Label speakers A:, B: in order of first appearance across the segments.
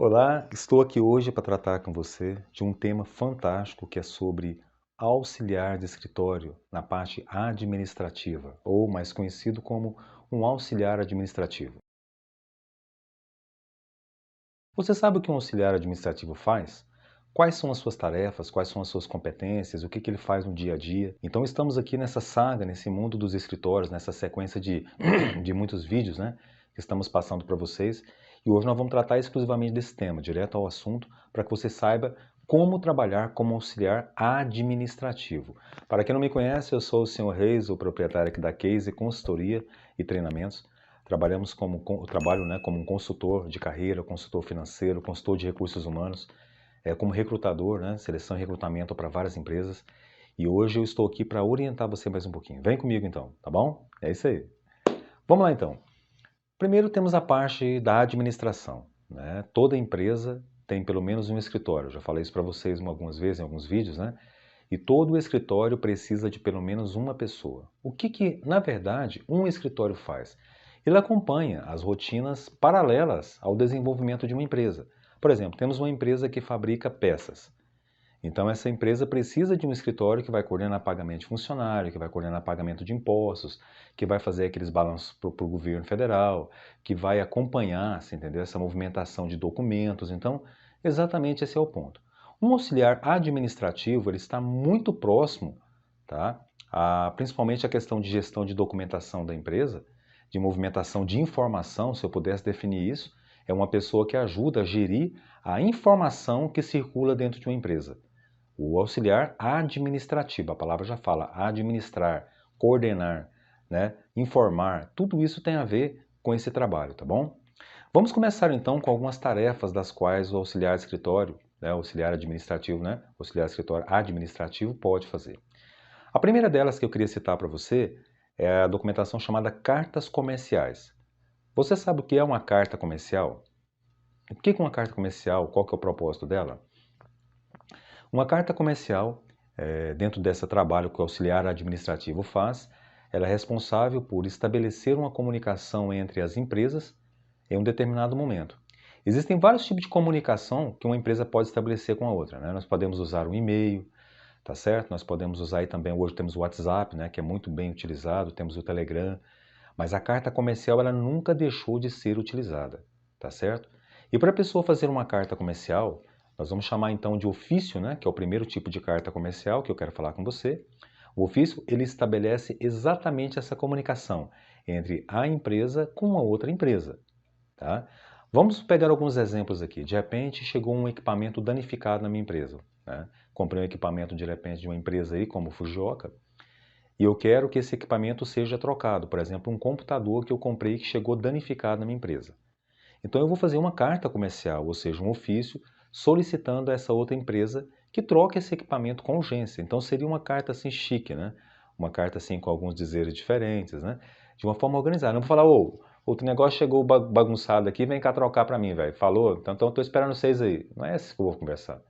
A: Olá, estou aqui hoje para tratar com você de um tema fantástico que é sobre auxiliar de escritório na parte administrativa, ou mais conhecido como um auxiliar administrativo. Você sabe o que um auxiliar administrativo faz? Quais são as suas tarefas, quais são as suas competências, o que ele faz no dia a dia? Então estamos aqui nessa saga, nesse mundo dos escritórios, nessa sequência de, de muitos vídeos, né, que estamos passando para vocês. E hoje nós vamos tratar exclusivamente desse tema, direto ao assunto, para que você saiba como trabalhar como auxiliar administrativo. Para quem não me conhece, eu sou o Sr. Reis, o proprietário aqui da Case Consultoria e Treinamentos. Trabalho, né, como um consultor de carreira, consultor financeiro, consultor de recursos humanos, como recrutador, né, seleção e recrutamento para várias empresas. E hoje eu estou aqui para orientar você mais um pouquinho. Vem comigo então, tá bom? É isso aí. Vamos lá então. Primeiro temos a parte da administração, né? Toda empresa tem pelo menos um escritório. Eu já falei isso para vocês algumas vezes em alguns vídeos, né? E todo escritório precisa de pelo menos uma pessoa. O que, na verdade, um escritório faz? Ele acompanha as rotinas paralelas ao desenvolvimento de uma empresa. Por exemplo, temos uma empresa que fabrica peças. Então, essa empresa precisa de um escritório que vai coordenar pagamento de funcionário, que vai coordenar pagamento de impostos, que vai fazer aqueles balanços para o governo federal, que vai acompanhar, você entendeu? Essa movimentação de documentos. Então, exatamente esse é o ponto. Um auxiliar administrativo, ele está muito próximo, tá? Principalmente a questão de gestão de documentação da empresa, de movimentação de informação, se eu pudesse definir isso, é uma pessoa que ajuda a gerir a informação que circula dentro de uma empresa. O auxiliar administrativo, a palavra já fala, administrar, coordenar, né, informar, tudo isso tem a ver com esse trabalho, tá bom? Vamos começar então com algumas tarefas das quais o auxiliar de escritório, né, auxiliar administrativo, né, auxiliar de escritório administrativo pode fazer. A primeira delas que eu queria citar para você é a documentação chamada cartas comerciais. Você sabe o que é uma carta comercial? O que é uma carta comercial? Qual que é o propósito dela? Uma carta comercial, dentro desse trabalho que o auxiliar administrativo faz, ela é responsável por estabelecer uma comunicação entre as empresas em um determinado momento. Existem vários tipos de comunicação que uma empresa pode estabelecer com a outra, né? Nós podemos usar o e-mail, tá certo? Nós podemos usar aí também, hoje temos o WhatsApp, né, que é muito bem utilizado, temos o Telegram, mas a carta comercial ela nunca deixou de ser utilizada, tá certo? E para a pessoa fazer uma carta comercial, nós vamos chamar então de ofício, né, que é o primeiro tipo de carta comercial que eu quero falar com você. O ofício, ele estabelece exatamente essa comunicação entre a empresa com a outra empresa, tá? Vamos pegar alguns exemplos aqui. De repente, chegou um equipamento danificado na minha empresa, né? Comprei um equipamento de repente de uma empresa aí, como Fujioka, e eu quero que esse equipamento seja trocado. Por exemplo, um computador que eu comprei que chegou danificado na minha empresa. Então eu vou fazer uma carta comercial, ou seja, um ofício, solicitando a essa outra empresa que troque esse equipamento com urgência. Então seria uma carta assim chique, né? Uma carta assim com alguns dizeres diferentes, né? De uma forma organizada. Não vou falar, ô, outro negócio chegou bagunçado aqui, vem cá trocar para mim, velho. Falou? Então eu estou esperando vocês aí. Não é assim que eu vou conversar.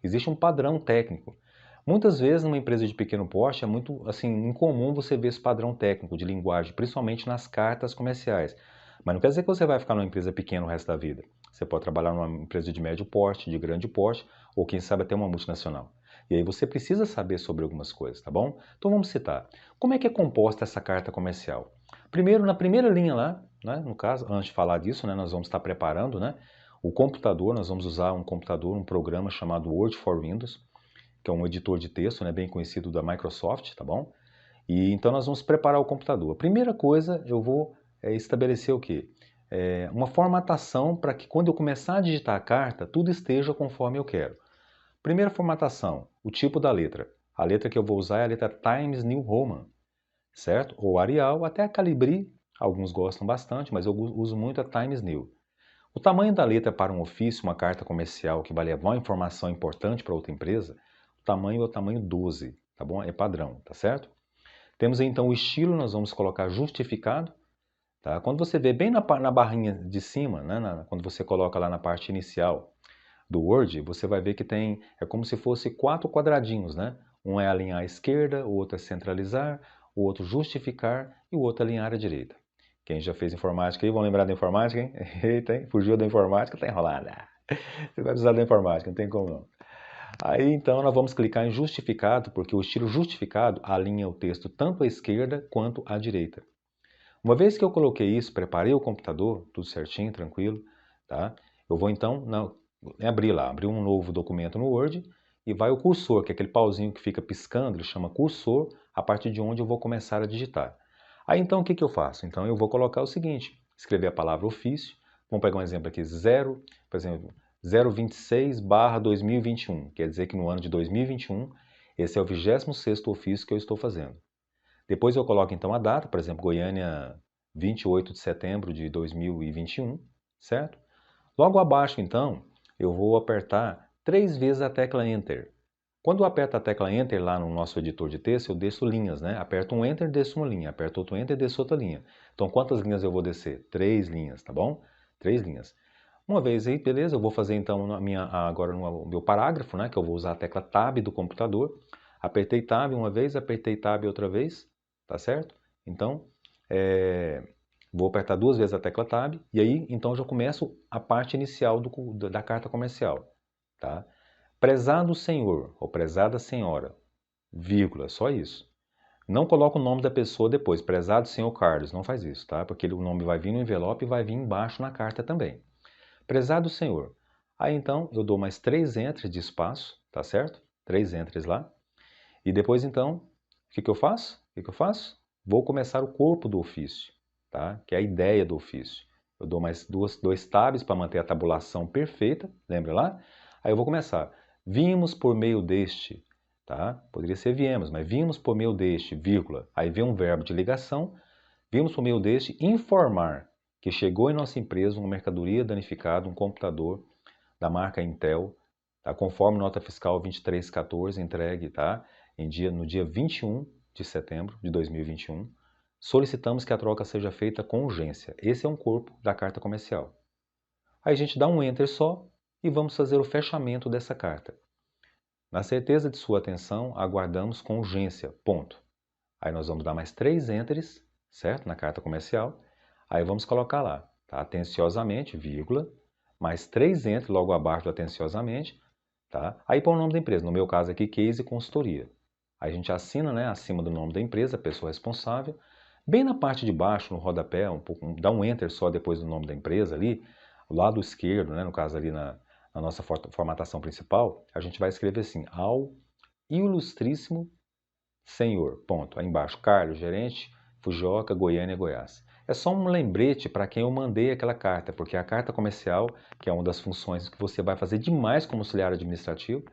A: Existe um padrão técnico. Muitas vezes, numa empresa de pequeno porte, é muito assim, incomum você ver esse padrão técnico de linguagem, principalmente nas cartas comerciais. Mas não quer dizer que você vai ficar numa empresa pequena o resto da vida. Você pode trabalhar numa empresa de médio porte, de grande porte, ou quem sabe até uma multinacional. E aí você precisa saber sobre algumas coisas, tá bom? Então vamos citar. Como é que é composta essa carta comercial? Primeiro, na primeira linha lá, né, no caso, antes de falar disso, né, nós vamos estar preparando, né, o computador, nós vamos usar um computador, um programa chamado Word for Windows, que é um editor de texto, né, bem conhecido da Microsoft, tá bom? E então nós vamos preparar o computador. A primeira coisa, eu vou estabelecer o quê? Uma formatação para que quando eu começar a digitar a carta, tudo esteja conforme eu quero. Primeira formatação, o tipo da letra. A letra que eu vou usar é a letra Times New Roman, certo? Ou Arial, até a Calibri, alguns gostam bastante, mas eu uso muito a Times New. O tamanho da letra para um ofício, uma carta comercial que vai levar uma informação importante para outra empresa, o tamanho é o tamanho 12, tá bom? É padrão, tá certo? Temos aí, então o estilo, nós vamos colocar justificado, tá? Quando você vê bem na barrinha de cima, né, quando você coloca lá na parte inicial do Word, você vai ver que tem, é como se fosse quatro quadradinhos, né? Um é alinhar à esquerda, o outro é centralizar, o outro justificar e o outro alinhar à direita. Quem já fez informática aí, vão lembrar da informática, hein? Eita, hein? Fugiu da informática, tá enrolada. Você vai precisar da informática, não tem como não. Aí então nós vamos clicar em justificado, porque o estilo justificado alinha o texto tanto à esquerda quanto à direita. Uma vez que eu coloquei isso, preparei o computador, tudo certinho, tranquilo, tá? Eu vou então abrir um novo documento no Word e vai o cursor, que é aquele pauzinho que fica piscando, ele chama cursor, a partir de onde eu vou começar a digitar. Aí então o que eu faço? Então eu vou colocar o seguinte, escrever a palavra ofício, vamos pegar um exemplo aqui, por exemplo, 026/2021, quer dizer que no ano de 2021, esse é o 26º ofício que eu estou fazendo. Depois eu coloco então a data, por exemplo, Goiânia, 28 de setembro de 2021, certo? Logo abaixo então, eu vou apertar 3 vezes a tecla Enter. Quando eu aperto a tecla Enter lá no nosso editor de texto, eu desço linhas, né? Aperto um Enter, desço uma linha. Aperto outro Enter, desço outra linha. Então, quantas linhas eu vou descer? 3 linhas, tá bom? 3 linhas. Uma vez aí, beleza, eu vou fazer então agora no meu parágrafo, né? Que eu vou usar a tecla Tab do computador. Apertei Tab uma vez, apertei Tab outra vez, tá certo? Então, vou apertar 2 vezes a tecla Tab e aí então eu já começo a parte inicial da carta comercial, tá? Prezado senhor ou prezada senhora, vírgula, só isso. Não coloca o nome da pessoa depois, prezado senhor Carlos, não faz isso, tá? Porque o nome vai vir no envelope e vai vir embaixo na carta também. Prezado senhor. Aí então eu dou mais 3 entres de espaço, tá certo? 3 entres lá. E depois então, o que eu faço? Vou começar o corpo do ofício, tá? Que é a ideia do ofício. Eu dou mais 2 tabs para manter a tabulação perfeita, lembra lá? Aí eu vou começar. Vimos por meio deste, tá? Poderia ser viemos, mas vimos por meio deste, vírgula. Aí vem um verbo de ligação. Vimos por meio deste informar que chegou em nossa empresa uma mercadoria danificada, um computador da marca Intel, tá? Conforme nota fiscal 2314, entregue, tá? No dia 21 de setembro de 2021, solicitamos que a troca seja feita com urgência. Esse é um corpo da carta comercial. Aí a gente dá um Enter só e vamos fazer o fechamento dessa carta. Na certeza de sua atenção, aguardamos com urgência, ponto. Aí nós vamos dar mais 3 Enters, certo? Na carta comercial. Aí vamos colocar lá, tá? Atenciosamente, vírgula, mais 3 Enters logo abaixo do atenciosamente, tá? Aí põe o nome da empresa, no meu caso aqui, Case Consultoria. Aí a gente assina, né, acima do nome da empresa, a pessoa responsável. Bem na parte de baixo, no rodapé, dá um Enter só depois do nome da empresa ali, do lado esquerdo, né, no caso ali na nossa formatação principal, a gente vai escrever assim, ao ilustríssimo senhor, ponto. Aí embaixo, Carlos, gerente, Fujioka, Goiânia, Goiás. É só um lembrete para quem eu mandei aquela carta, porque a carta comercial, que é uma das funções que você vai fazer demais como auxiliar administrativo,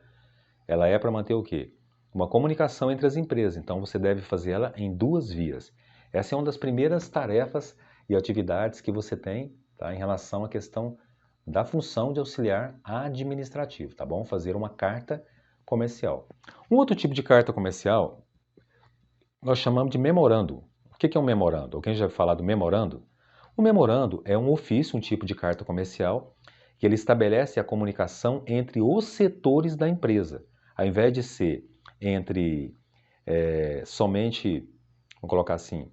A: ela é para manter o quê? Uma comunicação entre as empresas, então você deve fazer ela em 2 vias. Essa é uma das primeiras tarefas e atividades que você tem, tá, em relação à questão da função de auxiliar administrativo, tá bom? Fazer uma carta comercial. Um outro tipo de carta comercial nós chamamos de memorando. O que é um memorando? Alguém já falou do memorando? O memorando é um ofício, um tipo de carta comercial, que ele estabelece a comunicação entre os setores da empresa. Ao invés de ser entre somente, vamos colocar assim,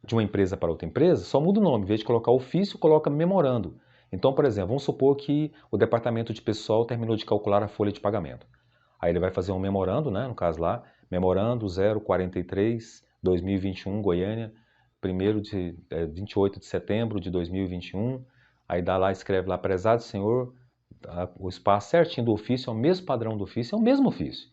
A: de uma empresa para outra empresa, só muda o nome. Em vez de colocar ofício, coloca memorando. Então, por exemplo, vamos supor que o departamento de pessoal terminou de calcular a folha de pagamento. Aí ele vai fazer um memorando, né? No caso lá, memorando 043/2021, Goiânia, 28 de setembro de 2021. Aí dá lá, escreve lá, prezado senhor, o espaço certinho do ofício, é o mesmo padrão do ofício, é o mesmo ofício.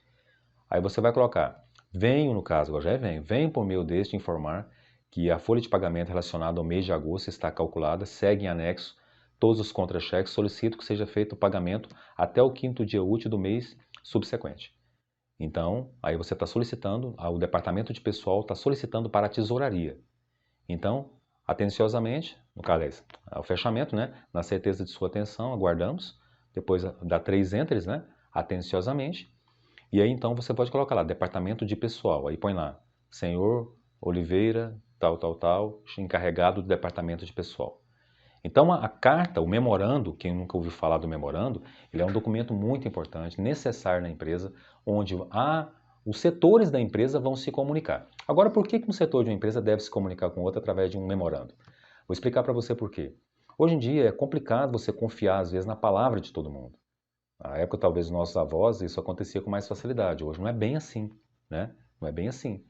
A: Aí você vai colocar, venho, no caso, agora já é venho por meio deste informar que a folha de pagamento relacionada ao mês de agosto está calculada, segue em anexo todos os contra-cheques, solicito que seja feito o pagamento até o 5º dia útil do mês subsequente. Então, aí você está solicitando, o departamento de pessoal está solicitando para a tesouraria. Então, atenciosamente, no caso é o fechamento, né? Na certeza de sua atenção, aguardamos, depois dá 3 Enters, né? Atenciosamente. E aí então você pode colocar lá, departamento de pessoal, aí põe lá, senhor Oliveira, tal, encarregado do departamento de pessoal. Então a carta, o memorando, quem nunca ouviu falar do memorando, ele é um documento muito importante, necessário na empresa, onde os setores da empresa vão se comunicar. Agora, por que um setor de uma empresa deve se comunicar com outro através de um memorando? Vou explicar para você por quê. Hoje em dia é complicado você confiar, às vezes, na palavra de todo mundo. Na época, talvez, dos nossos avós, isso acontecia com mais facilidade. Hoje não é bem assim, né? Não é bem assim.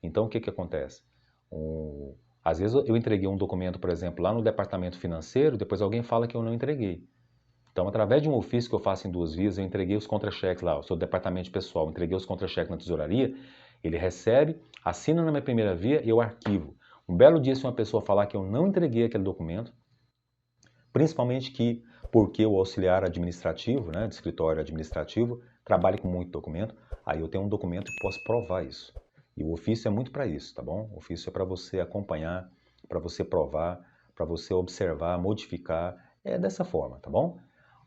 A: Então, o que que acontece? Às vezes eu entreguei um documento, por exemplo, lá no departamento financeiro, depois alguém fala que eu não entreguei. Então, através de um ofício que eu faço em 2 vias, eu entreguei os contra-cheques lá, o seu departamento pessoal, entreguei os contra-cheques na tesouraria, ele recebe, assina na minha primeira via e eu arquivo. Um belo dia, se uma pessoa falar que eu não entreguei aquele documento, principalmente que, porque o auxiliar administrativo, né, de escritório administrativo, trabalha com muito documento, aí eu tenho um documento e posso provar isso. E o ofício é muito para isso, tá bom? O ofício é para você acompanhar, para você provar, para você observar, modificar, é dessa forma, tá bom?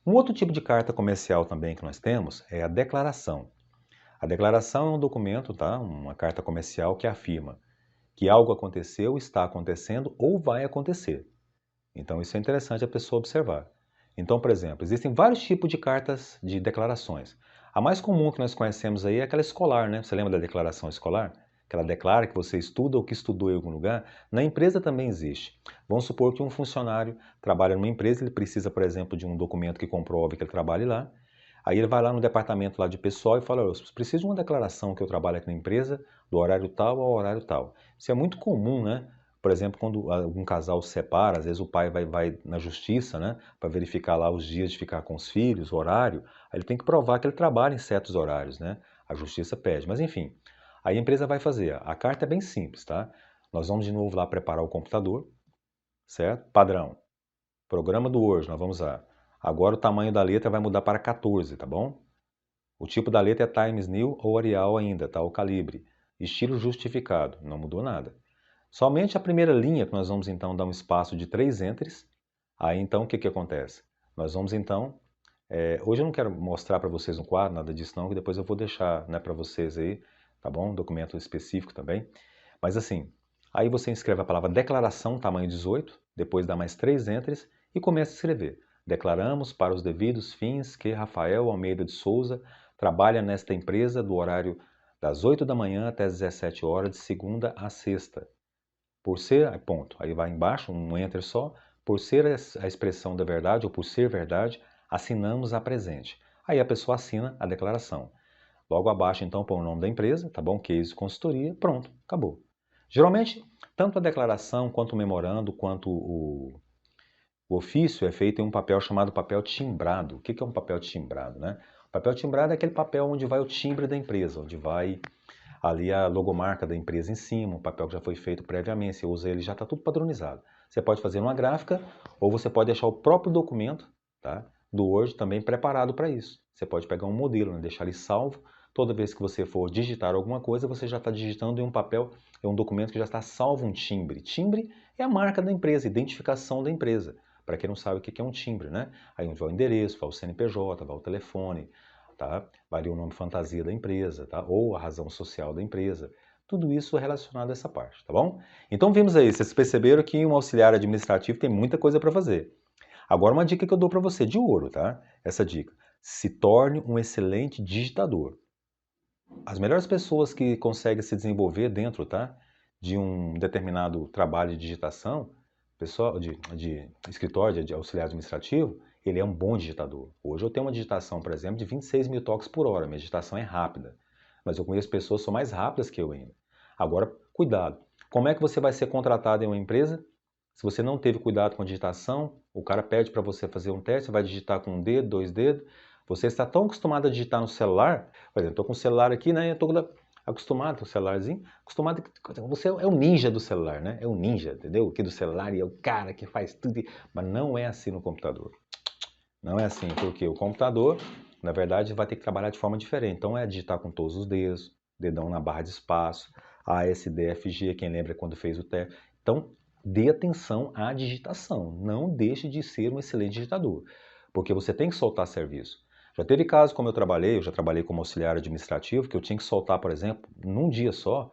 A: Um outro tipo de carta comercial também que nós temos é a declaração. A declaração é um documento, tá? Uma carta comercial que afirma que algo aconteceu, está acontecendo ou vai acontecer. Então isso é interessante a pessoa observar. Então, por exemplo, existem vários tipos de cartas de declarações. A mais comum que nós conhecemos aí é aquela escolar, né? Você lembra da declaração escolar? Que ela declara que você estuda ou que estudou em algum lugar. Na empresa também existe. Vamos supor que um funcionário trabalha numa empresa, ele precisa, por exemplo, de um documento que comprove que ele trabalha lá. Aí ele vai lá no departamento lá de pessoal e fala, eu preciso de uma declaração que eu trabalho aqui na empresa, do horário tal ao horário tal. Isso é muito comum, né? Por exemplo, quando algum casal se separa, às vezes o pai vai na justiça, né, para verificar lá os dias de ficar com os filhos, o horário, aí ele tem que provar que ele trabalha em certos horários, né? A justiça pede. Mas enfim, aí a empresa vai fazer. A carta é bem simples, tá? Nós vamos de novo lá preparar o computador, certo? Padrão. Programa do Word, nós vamos usar. Agora o tamanho da letra vai mudar para 14, tá bom? O tipo da letra é Times New ou Arial ainda, tá? O calibre. Estilo justificado, não mudou nada. Somente a primeira linha que nós vamos então dar um espaço de 3 entres. Aí então o que que acontece? Nós vamos então, hoje eu não quero mostrar para vocês um quadro, nada disso não, que depois eu vou deixar, né, para vocês aí, tá bom? Um documento específico também. Mas assim, aí você escreve a palavra declaração, tamanho 18, depois dá mais 3 entres e começa a escrever. Declaramos para os devidos fins que Rafael Almeida de Souza trabalha nesta empresa do horário das 8 da manhã até as 17 horas, de segunda a sexta. Por ser, ponto, aí vai embaixo, um enter só, por ser a expressão da verdade ou por ser verdade, assinamos a presente. Aí a pessoa assina a declaração. Logo abaixo, então, põe o nome da empresa, tá bom? Case Consultoria, pronto, acabou. Geralmente, tanto a declaração, quanto o memorando, quanto o ofício é feito em um papel chamado papel timbrado. O que é um papel timbrado, né? O papel timbrado é aquele papel onde vai o timbre da empresa, onde vai ali a logomarca da empresa em cima, um papel que já foi feito previamente, você usa ele, já está tudo padronizado. Você pode fazer uma gráfica ou você pode deixar o próprio documento, tá, do Word também preparado para isso. Você pode pegar um modelo, né, deixar ele salvo. Toda vez que você for digitar alguma coisa, você já está digitando em um papel, é um documento que já está salvo um timbre. Timbre é a marca da empresa, identificação da empresa. Para quem não sabe o que é um timbre, né? Aí vai o endereço, vai o CNPJ, vai o telefone, tá? Varia o nome fantasia da empresa, tá? Ou a razão social da empresa. Tudo isso é relacionado a essa parte, tá bom? Então vimos aí, vocês perceberam que um auxiliar administrativo tem muita coisa para fazer. Agora uma dica que eu dou para você de ouro, tá? Essa dica. Se torne um excelente digitador. As melhores pessoas que conseguem se desenvolver dentro, tá, de um determinado trabalho de digitação, pessoal de escritório, de auxiliar administrativo, ele é um bom digitador. Hoje eu tenho uma digitação, por exemplo, de 26 mil toques por hora. Minha digitação é rápida. Mas eu conheço pessoas que são mais rápidas que eu ainda. Agora, cuidado. Como é que você vai ser contratado em uma empresa? Se você não teve cuidado com a digitação, o cara pede para você fazer um teste, você vai digitar com um dedo, 2 dedos. Você está tão acostumado a digitar no celular, por exemplo, estou com o celular aqui, né? Eu estou acostumado com o celularzinho, acostumado. Você é o ninja do celular, né? É o ninja, entendeu? Aqui do celular e é o cara que faz tudo. Mas não é assim no computador. Não é assim, porque o computador, na verdade, vai ter que trabalhar de forma diferente. Então é digitar com todos os dedos, dedão na barra de espaço, A, S, D, F, G, quem lembra quando fez o teste. Então, dê atenção à digitação. Não deixe de ser um excelente digitador, porque você tem que soltar serviço. Já teve casos como eu já trabalhei como auxiliar administrativo, que eu tinha que soltar, por exemplo, num dia só,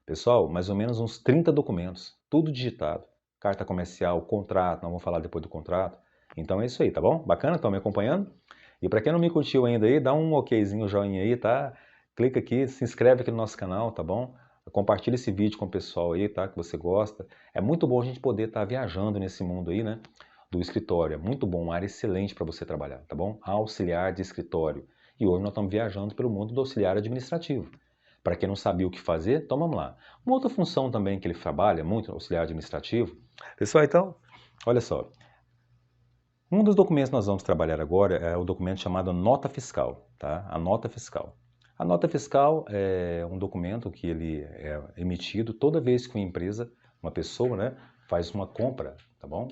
A: pessoal, mais ou menos uns 30 documentos, tudo digitado. Carta comercial, contrato, nós vamos falar depois do contrato. Então é isso aí, tá bom? Bacana? Estão me acompanhando? E para quem não me curtiu ainda aí, dá um okzinho, joinha aí, tá? Clica aqui, se inscreve aqui no nosso canal, tá bom? Compartilha esse vídeo com o pessoal aí, tá? Que você gosta. É muito bom a gente poder estar viajando nesse mundo aí, né? do escritório. É muito bom, uma área excelente para você trabalhar, tá bom? Auxiliar de escritório. E hoje nós estamos viajando pelo mundo do auxiliar administrativo. Para quem não sabia o que fazer, então vamos lá. Uma outra função também que ele trabalha muito, auxiliar administrativo. Pessoal, então, olha só. Um dos documentos que nós vamos trabalhar agora é o documento chamado nota fiscal, tá? A nota fiscal. A nota fiscal é um documento que ele é emitido toda vez que uma empresa, uma pessoa, né, faz uma compra, tá bom?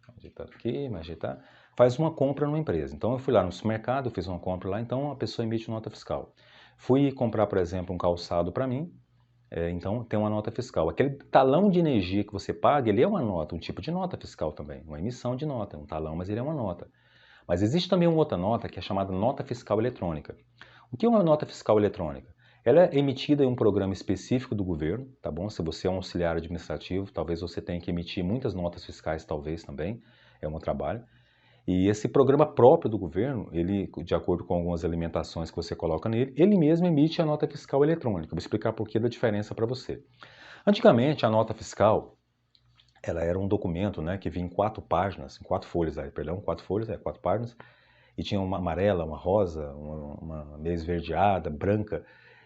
A: Vou ajeitar aqui, vou ajeitar. Faz uma compra numa empresa. Então eu fui lá no supermercado, fiz uma compra lá, então a pessoa emite nota fiscal. Fui comprar, por exemplo, um calçado para mim, então tem uma nota fiscal. Aquele talão de energia que você paga, ele é uma nota, um tipo de nota fiscal também, uma emissão de nota, um talão, mas ele é uma nota. Mas existe também uma outra nota que é chamada nota fiscal eletrônica. O que é uma nota fiscal eletrônica? Ela é emitida em um programa específico do governo, tá bom? Se você é um auxiliar administrativo, talvez você tenha que emitir muitas notas fiscais, talvez também, é um trabalho. E esse programa próprio do governo, ele, de acordo com algumas alimentações que você coloca nele, ele mesmo emite a nota fiscal eletrônica. Vou explicar por que da diferença para você. Antigamente, a nota fiscal, ela era um documento, né, que vinha em 4 páginas, em 4 folhas, perdão, 4 folhas, 4 páginas, e tinha uma amarela, uma rosa, uma meio esverdeada, branca,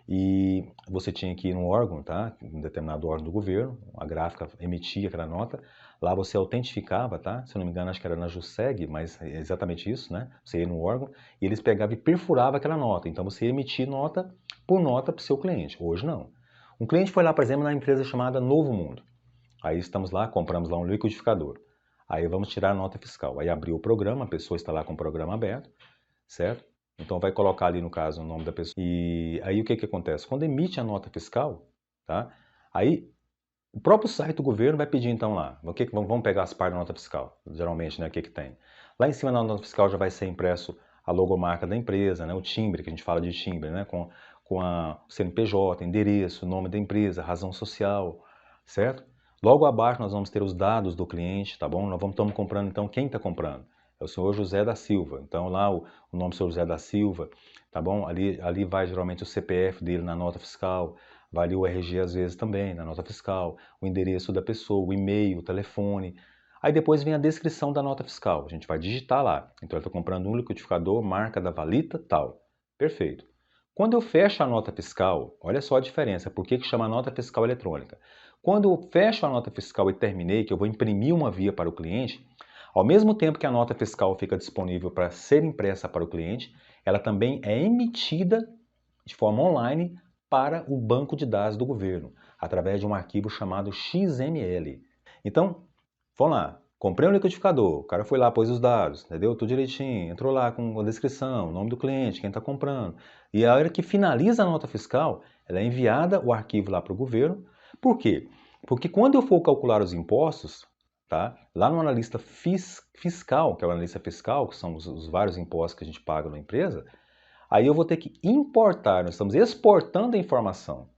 A: e você tinha que ir num órgão, tá? Um determinado órgão do governo, a gráfica emitia aquela nota, lá você autentificava, tá? Se eu não me engano, acho que era na JUSEG, mas é exatamente isso, né? Você ia no órgão e eles pegavam e perfuravam aquela nota, então você ia emitir nota por nota para o seu cliente. Hoje não. Um cliente foi lá, por exemplo, na empresa chamada Novo Mundo. Aí estamos lá, compramos lá um liquidificador. Aí vamos tirar a nota fiscal. Aí abriu o programa, a pessoa está lá com o programa aberto, certo? Então vai colocar ali, no caso, o nome da pessoa. E aí o que que acontece? Quando emite a nota fiscal, tá? Aí o próprio site do governo vai pedir então lá, vamos pegar as partes da nota fiscal, geralmente, né, o que que tem? Lá em cima da nota fiscal já vai ser impresso a logomarca da empresa, né, o timbre, que a gente fala de timbre, né, com a CNPJ, endereço, nome da empresa, razão social, certo? Logo abaixo nós vamos ter os dados do cliente, tá bom? Estamos comprando, então, quem está comprando? É o senhor José da Silva. Então, lá o nome do senhor José da Silva, tá bom? Ali vai geralmente o CPF dele na nota fiscal, vai ali o RG às vezes também, na nota fiscal, o endereço da pessoa, o e-mail, o telefone. Aí depois vem a descrição da nota fiscal. A gente vai digitar lá. Então, eu estou comprando um liquidificador, marca da Valita, tal. Perfeito. Quando eu fecho a nota fiscal, olha só a diferença. Por que chama nota fiscal eletrônica? Quando eu fecho a nota fiscal e terminei, que eu vou imprimir uma via para o cliente, ao mesmo tempo que a nota fiscal fica disponível para ser impressa para o cliente, ela também é emitida de forma online para o banco de dados do governo, através de um arquivo chamado XML. Então, vamos lá, comprei um liquidificador, o cara foi lá, pôs os dados, entendeu? Tudo direitinho, entrou lá com a descrição, o nome do cliente, quem está comprando. E a hora que finaliza a nota fiscal, ela é enviada o arquivo lá para o governo. Por quê? Porque quando eu for calcular os impostos, tá? Lá no analista fiscal, que é o analista fiscal, que são os vários impostos que a gente paga na empresa, aí eu vou ter que importar, nós estamos exportando a informação,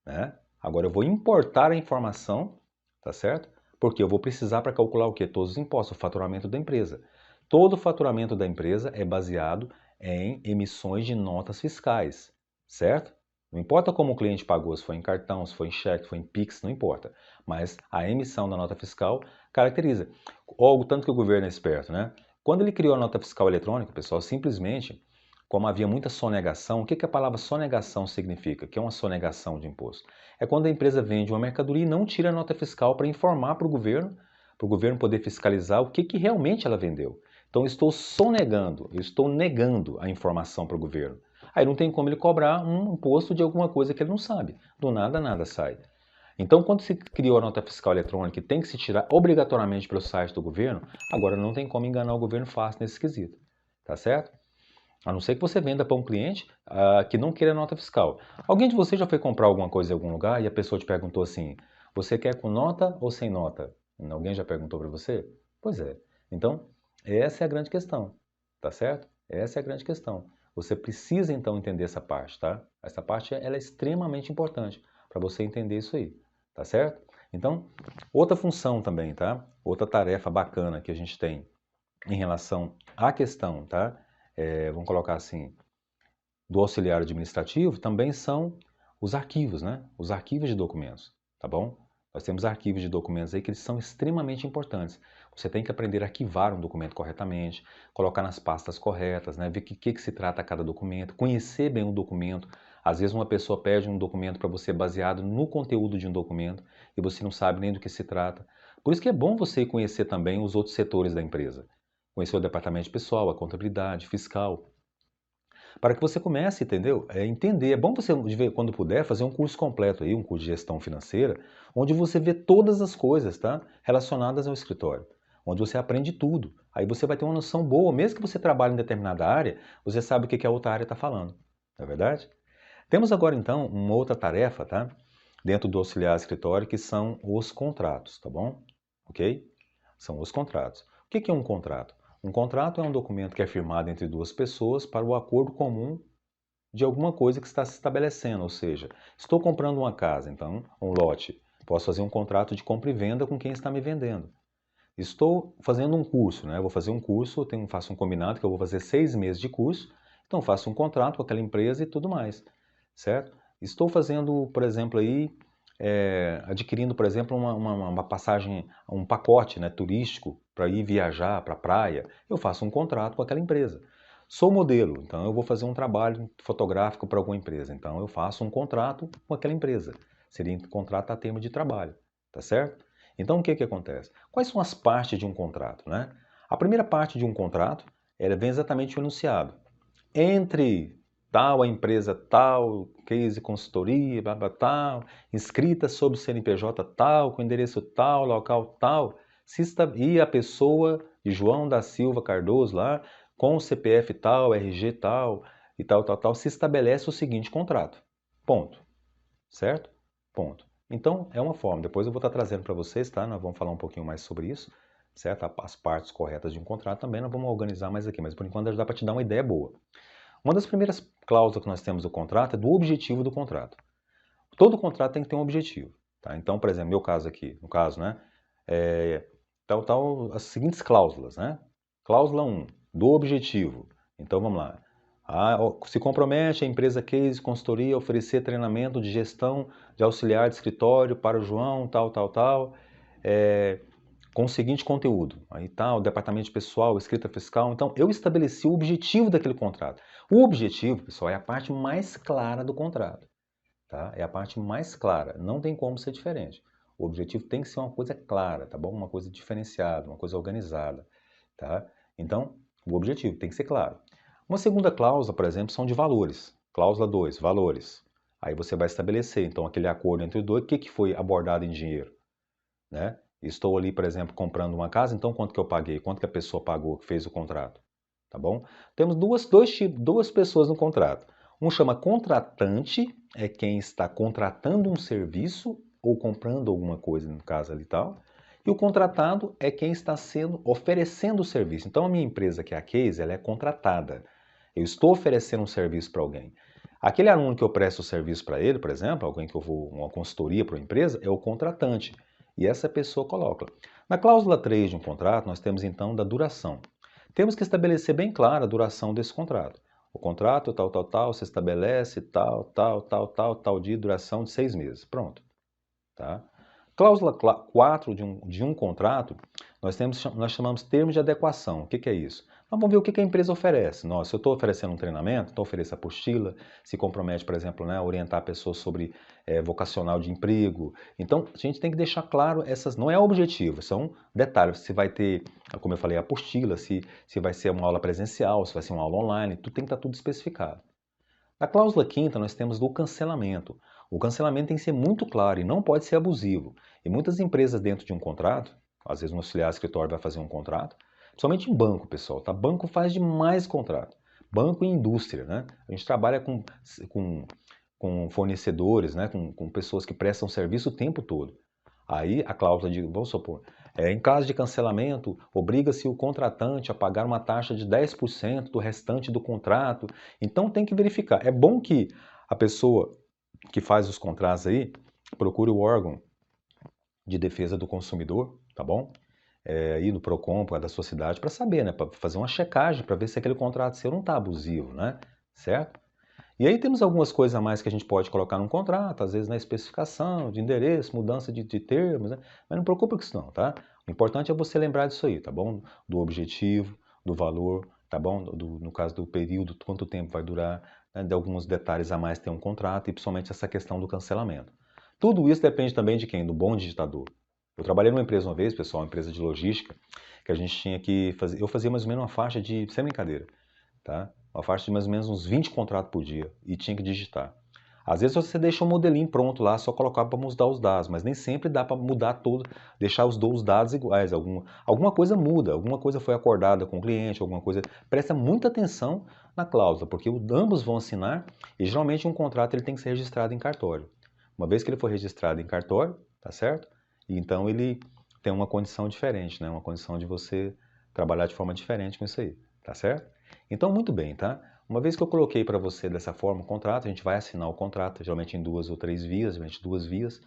A: né? Agora eu vou importar a informação, tá certo? Porque eu vou precisar para calcular o quê? Todos os impostos, o faturamento da empresa. Todo o faturamento da empresa é baseado em emissões de notas fiscais, certo? Não importa como o cliente pagou, se foi em cartão, se foi em cheque, se foi em Pix, não importa. Mas a emissão da nota fiscal caracteriza. Ou o tanto que o governo é esperto, né? Quando ele criou a nota fiscal eletrônica, pessoal, simplesmente, como havia muita sonegação, o que a palavra sonegação significa? Que é uma sonegação de imposto? É quando a empresa vende uma mercadoria e não tira a nota fiscal para informar para o governo poder fiscalizar o que realmente ela vendeu. Então, eu estou sonegando, eu estou negando a informação para o governo. Aí não tem como ele cobrar um imposto de alguma coisa que ele não sabe. Do nada, nada sai. Então, quando se criou a nota fiscal eletrônica e tem que se tirar obrigatoriamente pelo site do governo, agora não tem como enganar o governo fácil nesse quesito. Tá certo? A não ser que você venda para um cliente que não queira nota fiscal. Alguém de vocês já foi comprar alguma coisa em algum lugar e a pessoa te perguntou assim, você quer com nota ou sem nota? Alguém já perguntou para você? Pois é. Então, essa é a grande questão, tá certo? Essa é a grande questão. Você precisa então entender essa parte, tá? Essa parte ela é extremamente importante para você entender isso aí, tá certo? Então, outra função também, tá? Outra tarefa bacana que a gente tem em relação à questão, tá? Vamos colocar assim, do auxiliar administrativo também são os arquivos, né? Os arquivos de documentos, tá bom? Nós temos arquivos de documentos aí que eles são extremamente importantes. Você tem que aprender a arquivar um documento corretamente, colocar nas pastas corretas, né? Ver que se trata cada documento, conhecer bem o documento. Às vezes uma pessoa pede um documento para você baseado no conteúdo de um documento e você não sabe nem do que se trata. Por isso que é bom você conhecer também os outros setores da empresa. Conhecer o departamento de pessoal, a contabilidade, fiscal, para que você comece, entendeu? Entender. É bom você, quando puder, fazer um curso completo aí, um curso de gestão financeira, onde você vê todas as coisas, tá? Relacionadas ao escritório. Onde você aprende tudo. Aí você vai ter uma noção boa, mesmo que você trabalhe em determinada área, você sabe o que a outra área está falando. Não é verdade? Temos agora, então, uma outra tarefa, tá? Dentro do auxiliar escritório, que são os contratos, tá bom? Ok? São os contratos. O que é um contrato? Um contrato é um documento que é firmado entre duas pessoas para o acordo comum de alguma coisa que está se estabelecendo, ou seja, estou comprando uma casa, então, um lote, posso fazer um contrato de compra e venda com quem está me vendendo. Estou fazendo um curso, né? Eu vou fazer um curso, faço um combinado que eu vou fazer 6 meses de curso, então faço um contrato com aquela empresa e tudo mais, certo? Estou fazendo, por exemplo, aí, adquirindo, por exemplo, uma passagem, um pacote, né, turístico para ir viajar para a praia, eu faço um contrato com aquela empresa. Sou modelo, então eu vou fazer um trabalho fotográfico para alguma empresa, então eu faço um contrato com aquela empresa. Seria um contrato a termo de trabalho, tá certo? Então o que acontece? Quais são as partes de um contrato, né? A primeira parte de um contrato, ela vem exatamente o enunciado. Entre tal, a empresa tal, case consultoria, blá, blá, tal, inscrita sob CNPJ tal, com endereço tal, local tal, e a pessoa de João da Silva Cardoso lá, com o CPF tal, RG tal, e tal, tal, tal, se estabelece o seguinte contrato. Ponto. Certo? Ponto. Então, é uma forma. Depois eu vou estar trazendo para vocês, tá? Nós vamos falar um pouquinho mais sobre isso, certo? As partes corretas de um contrato também, nós vamos organizar mais aqui, mas por enquanto dá para te dar uma ideia boa. Uma das primeiras cláusulas que nós temos do contrato é do objetivo do contrato. Todo contrato tem que ter um objetivo, tá? Então, por exemplo, meu caso aqui, no caso, né? As seguintes cláusulas, né? Cláusula 1, do objetivo. Então, vamos lá. Se compromete a empresa Case Consultoria a oferecer treinamento de gestão de auxiliar de escritório para o João, tal, tal, tal, com o seguinte conteúdo. Aí tá, o departamento de pessoal, escrita fiscal. Então, eu estabeleci o objetivo daquele contrato. O objetivo, pessoal, é a parte mais clara do contrato. Tá? É a parte mais clara. Não tem como ser diferente. O objetivo tem que ser uma coisa clara, tá bom? Uma coisa diferenciada, uma coisa organizada, tá? Então, o objetivo tem que ser claro. Uma segunda cláusula, por exemplo, são de valores. Cláusula 2, valores. Aí você vai estabelecer, então, aquele acordo entre os dois, o que foi abordado em dinheiro, né? Estou ali, por exemplo, comprando uma casa, então quanto que eu paguei? Quanto que a pessoa pagou que fez o contrato? Tá bom? Temos duas pessoas no contrato. Um chama contratante, é quem está contratando um serviço ou comprando alguma coisa, no caso ali e tal. E o contratado é quem está oferecendo o serviço. Então a minha empresa, que é a Case, ela é contratada. Eu estou oferecendo um serviço para alguém. Aquele aluno que eu presto o serviço para ele, por exemplo, alguém que eu vou uma consultoria para uma empresa, é o contratante. E essa pessoa coloca. Na cláusula 3 de um contrato, nós temos então da duração. Temos que estabelecer bem clara a duração desse contrato. O contrato, tal, tal, tal, se estabelece tal, tal, tal, tal, tal dia, duração de 6 meses. Pronto. Tá? Cláusula 4 de um contrato, nós chamamos termos de adequação. O que é isso? Nós vamos ver o que a empresa oferece. Se eu estou oferecendo um treinamento, então ofereço apostila, se compromete, por exemplo, né, a orientar a pessoa sobre vocacional de emprego. Então, a gente tem que deixar claro, essas não é objetivo, são detalhes. Se vai ter, como eu falei, apostila, se vai ser uma aula presencial, se vai ser uma aula online, tudo tem que estar tudo especificado. Na cláusula 5ª, nós temos do cancelamento. O cancelamento tem que ser muito claro e não pode ser abusivo. E muitas empresas dentro de um contrato, às vezes um auxiliar escritório vai fazer um contrato, principalmente em banco, pessoal, tá? Banco faz demais contrato. Banco e indústria, né? A gente trabalha com fornecedores, né? Com pessoas que prestam serviço o tempo todo. Aí a cláusula de, vamos supor, em caso de cancelamento, obriga-se o contratante a pagar uma taxa de 10% do restante do contrato. Então tem que verificar. É bom que a pessoa que faz os contratos aí procure o órgão de defesa do consumidor, tá bom? Aí no Procon, da sua cidade, para saber, né? Para fazer uma checagem, para ver se aquele contrato seu não está abusivo, né? Certo? E aí temos algumas coisas a mais que a gente pode colocar num contrato, às vezes na especificação, de endereço, mudança de termos, né? Mas não preocupa com isso não, tá? O importante é você lembrar disso aí, tá bom? Do objetivo, do valor, tá bom? No caso do período, quanto tempo vai durar, né? De alguns detalhes a mais ter um contrato e principalmente essa questão do cancelamento. Tudo isso depende também de quem? Do bom digitador. Eu trabalhei numa empresa uma vez, pessoal, uma empresa de logística, que a gente tinha que fazer, eu fazia mais ou menos uma faixa de, sem brincadeira, tá? Uma faixa de mais ou menos uns 20 contratos por dia e tinha que digitar. Às vezes você deixa um modelinho pronto lá, só colocar para mudar os dados, mas nem sempre dá para mudar todo, deixar os dados iguais. Alguma coisa muda, alguma coisa foi acordada com o cliente, alguma coisa. Presta muita atenção na cláusula, porque ambos vão assinar e geralmente um contrato ele tem que ser registrado em cartório. Uma vez que ele for registrado em cartório, tá certo? E então ele tem uma condição diferente, né? Uma condição de você trabalhar de forma diferente com isso aí, tá certo? Então, muito bem, tá? Uma vez que eu coloquei para você dessa forma o contrato, a gente vai assinar o contrato, geralmente em 2 ou 3 vias, geralmente 2 vias.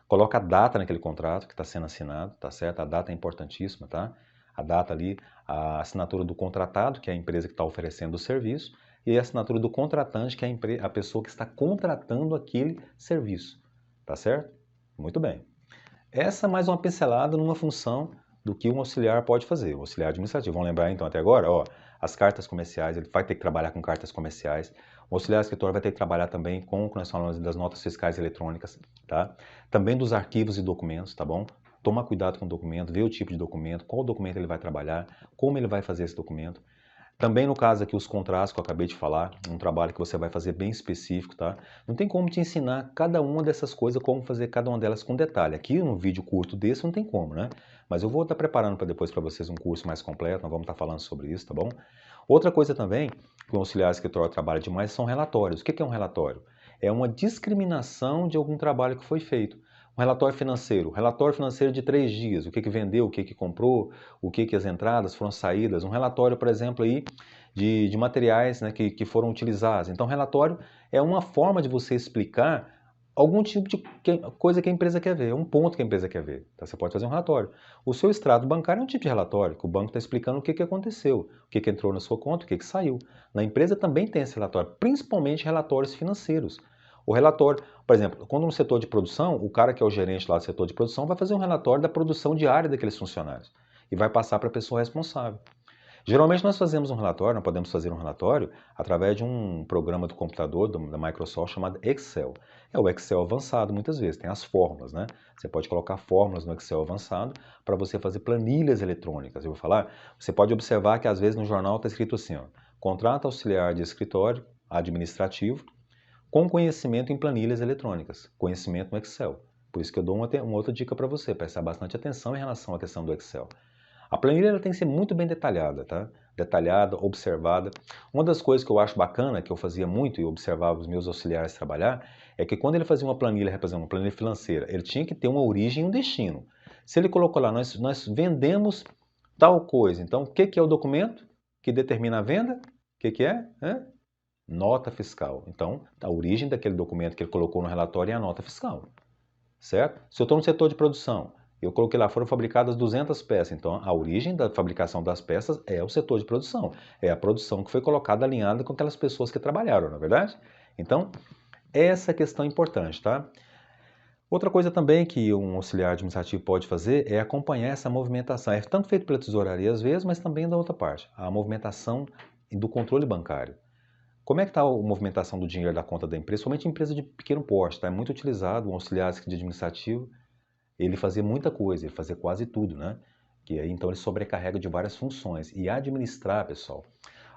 A: Coloca a data naquele contrato que está sendo assinado, tá certo? A data é importantíssima, tá? A data ali, a assinatura do contratado, que é a empresa que está oferecendo o serviço, e a assinatura do contratante, que é a pessoa que está contratando aquele serviço, tá certo? Muito bem. Essa é mais uma pincelada numa função do que um auxiliar pode fazer, o auxiliar administrativo. Vamos lembrar então até agora, ó, as cartas comerciais, ele vai ter que trabalhar com cartas comerciais. O auxiliar escritor vai ter que trabalhar também com o que nós falamos das notas fiscais eletrônicas, tá? Também dos arquivos e documentos, tá bom? Toma cuidado com o documento, vê o tipo de documento, qual documento ele vai trabalhar, como ele vai fazer esse documento. Também no caso aqui os contratos que eu acabei de falar, um trabalho que você vai fazer bem específico, tá? Não tem como te ensinar cada uma dessas coisas, como fazer cada uma delas com detalhe. Aqui num vídeo curto desse não tem como, né? Mas eu vou estar preparando para depois para vocês um curso mais completo, nós vamos estar falando sobre isso, tá bom? Outra coisa também que o auxiliar escritório trabalha demais são relatórios. O que é um relatório? É uma discriminação de algum trabalho que foi feito. Um relatório financeiro de 3 dias, o que vendeu, o que comprou, o que as entradas foram saídas, um relatório, por exemplo, aí de materiais, né, que foram utilizados. Então, relatório é uma forma de você explicar algum tipo de coisa que a empresa quer ver, um ponto que a empresa quer ver. Então, você pode fazer um relatório. O seu extrato bancário é um tipo de relatório, que o banco está explicando o que aconteceu, o que entrou na sua conta, o que saiu. Na empresa também tem esse relatório, principalmente relatórios financeiros. O relatório, por exemplo, quando no setor de produção, o cara que é o gerente lá do setor de produção vai fazer um relatório da produção diária daqueles funcionários e vai passar para a pessoa responsável. Geralmente nós fazemos um relatório, nós podemos fazer um relatório através de um programa do computador da Microsoft chamado Excel. É o Excel avançado muitas vezes, tem as fórmulas, né? Você pode colocar fórmulas no Excel avançado para você fazer planilhas eletrônicas. Eu vou falar, você pode observar que às vezes no jornal está escrito assim, ó, contrato auxiliar de escritório administrativo com conhecimento em planilhas eletrônicas, conhecimento no Excel. Por isso que eu dou uma outra dica para você, prestar bastante atenção em relação à questão do Excel. A planilha ela tem que ser muito bem detalhada, tá? Detalhada, observada. Uma das coisas que eu acho bacana, que eu fazia muito e observava os meus auxiliares trabalhar, é que quando ele fazia uma planilha, representando uma planilha financeira, ele tinha que ter uma origem e um destino. Se ele colocou lá, nós vendemos tal coisa, então o que é o documento que determina a venda? O que é? Nota fiscal. Então, a origem daquele documento que ele colocou no relatório é a nota fiscal, certo? Se eu estou no setor de produção, eu coloquei lá, foram fabricadas 200 peças, então a origem da fabricação das peças é o setor de produção, é a produção que foi colocada alinhada com aquelas pessoas que trabalharam, não é verdade? Então, essa questão é importante, tá? Outra coisa também que um auxiliar administrativo pode fazer é acompanhar essa movimentação. É tanto feito pela tesouraria às vezes, mas também da outra parte, a movimentação do controle bancário. Como é que está a movimentação do dinheiro da conta da empresa? Somente empresa de pequeno porte, tá? É muito utilizado, um auxiliar de administrativo, ele fazia muita coisa, ele fazia quase tudo, né? Que aí, então ele sobrecarrega de várias funções. E administrar, pessoal,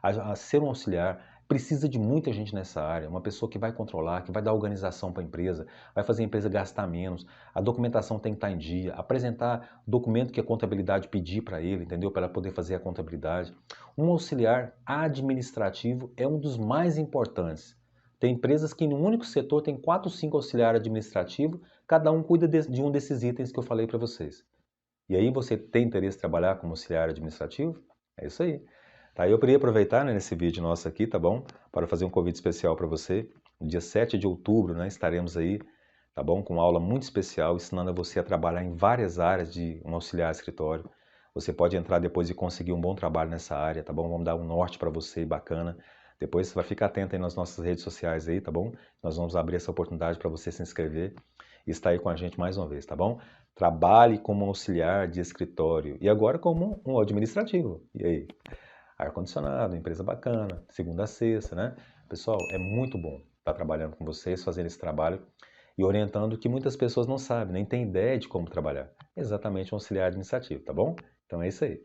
A: a ser um auxiliar precisa de muita gente nessa área, uma pessoa que vai controlar, que vai dar organização para a empresa, vai fazer a empresa gastar menos, a documentação tem que estar em dia, apresentar documento que a contabilidade pedir para ele, entendeu? Para ela poder fazer a contabilidade. Um auxiliar administrativo é um dos mais importantes. Tem empresas que no único setor tem 4 ou 5 auxiliares administrativos, cada um cuida de um desses itens que eu falei para vocês. E aí você tem interesse em trabalhar como auxiliar administrativo? É isso aí. Tá, eu queria aproveitar, né, nesse vídeo nosso aqui, tá bom? Para fazer um convite especial para você. No dia 7 de outubro, né, estaremos aí, tá bom? Com uma aula muito especial, ensinando você a trabalhar em várias áreas de um auxiliar escritório. Você pode entrar depois e conseguir um bom trabalho nessa área, tá bom? Vamos dar um norte para você, bacana. Depois você vai ficar atento aí nas nossas redes sociais aí, tá bom? Nós vamos abrir essa oportunidade para você se inscrever e estar aí com a gente mais uma vez, tá bom? Trabalhe como auxiliar de escritório e agora como um administrativo. E aí? Ar-condicionado, empresa bacana, segunda a sexta, né? Pessoal, é muito bom estar trabalhando com vocês, fazendo esse trabalho e orientando o que muitas pessoas não sabem, nem têm ideia de como trabalhar. Exatamente um auxiliar administrativo, tá bom? Então é isso aí.